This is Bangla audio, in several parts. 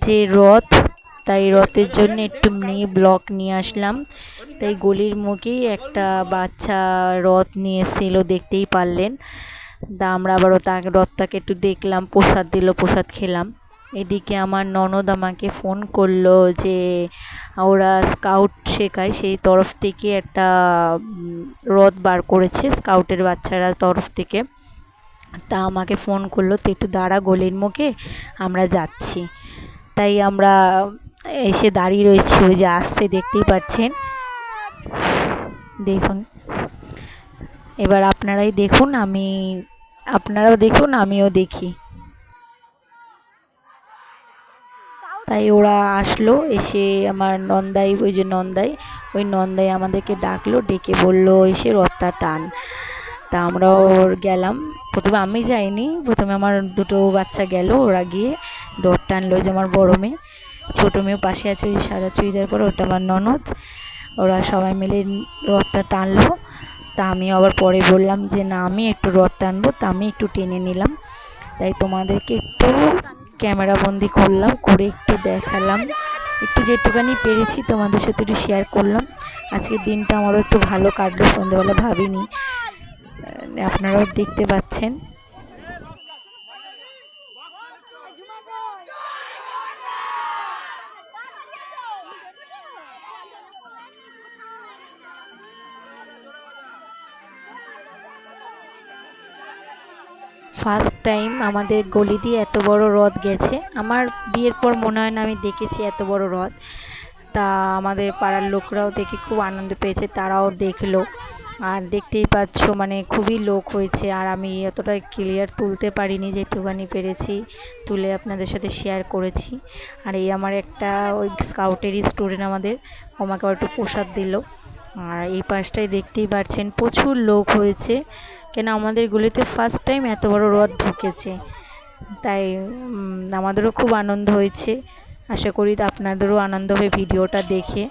যে রথ, তাই রথের জন্য একটু ব্লগ নিয়ে আসলাম। তাই গলির মুখেই একটা বাচ্চা রথ নিয়ে এসেছিল, দেখতেই পারলেন। তা আমরা আবারও রথটাকে একটু দেখলাম, প্রসাদ দিল, প্রসাদ খেলাম। এদিকে আমার ননদ আমাকে ফোন করলো যে ওরা স্কাউট শেখায়, সেই তরফ থেকে একটা রথ বার করেছে স্কাউটের বাচ্চারা তরফ থেকে। তা আমাকে ফোন করলো, তো একটু দাঁড়া গলির মুখে, আমরা যাচ্ছি। তাই আমরা এসে দাঁড়িয়ে রয়েছি, ওই যে আসছে দেখতেই পাচ্ছেন। দেখুন, এবার আপনারাও দেখুন, আমিও দেখি। তাই ওরা আসলো, এসে আমার নন্দাই, ওই নন্দাই আমাদেরকে ডাকলো, ডেকে বললো এসে রথটা টান। তা আমরাও গেলাম। প্রথমে আমি যাইনি, প্রথমে আমার দুটো বাচ্চা গেল, ওরা গিয়ে রথ টানলো। যে আমার বড় মেয়ে, ছোটো মেয়েও পাশে আছে, ওই সারা চুড়িদার পরে, ওটা আমার ননদ। ওরা সবাই মিলে রথটা টানলো। তা আমি আবার পরে বললাম যে না, আমি একটু রথ টানবো, তা আমি একটু টেনে নিলাম। তাই তোমাদেরকে একটু ক্যামেরা বন্দি করলাম, করে একটু দেখালাম, একটু যেটুকানি পেরেছি তোমাদের সাথে একটু শেয়ার করলাম। আজকের দিনটা আমারও একটু ভালো কাটলো, সন্ধ্যেবেলা ভাবিনি, আপনারাও দেখতে পাচ্ছেন। ফার্স্ট টাইম আমাদের গলি দিয়ে এত বড় রথ গেছে। আমার বিয়ের পর মনে হয় না আমি দেখেছি এত বড় রথ। তা আমাদের পাড়ার লোকরাও দেখে খুব আনন্দ পেয়েছে, তারাও দেখলো। আর দেখতেই পাচ্ছ মানে খুবই লোক হয়েছে, আর আমি এতটা ক্লিয়ার তুলতে পারিনি, যেটুখানি পেরেছি তুলে আপনাদের সাথে শেয়ার করেছি। আর এই আমার একটা ওই স্কাউটেরই স্টুডেন্ট আমাদের, আমাকে আবার একটু প্রসাদ দিল। আর এই পাশটায় দেখতেই পাচ্ছেন প্রচুর লোক হয়েছে, কেন আমাদের গলিতে ফার্স্ট টাইম এত বড় রথ ঢুকেছে। তাই আমাদেরও খুব আনন্দ হয়েছে, আশা করি আপনাদেরও আনন্দ হবে ভিডিওটা দেখে।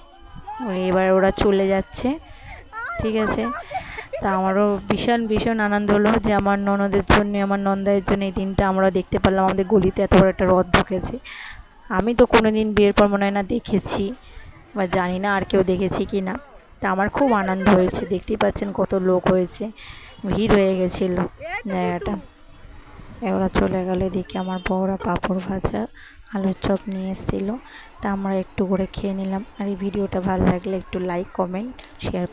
এবার ওরা চলে যাচ্ছে, ঠিক আছে। তা আমারও ভীষণ ভীষণ আনন্দ হলো যে আমার ননদের জন্য, আমার নন্দাইয়ের জন্য এই দিনটা আমরা দেখতে পারলাম, আমাদের গলিতে এত বড় একটা রথ ঢুকেছে। আমি তো কোনো দিন বিয়ের পর মনে হয় না দেখেছি, বা জানি না আর কেউ দেখেছি কি না। তা আমার খুব আনন্দ হয়েছে, দেখতেই পাচ্ছেন কত লোক হয়েছে, ভিড় হয়ে গেছিলো জায়গাটা। ওরা চলে গেলে দেখি আমার বউরা পাঁপড় ভাজা, আলুর চপ নিয়ে এসেছিলো। তা আমরা একটু করে খেয়ে নিলাম। আর এই ভিডিওটা ভালো লাগলে একটু লাইক, কমেন্ট, শেয়ার করুন।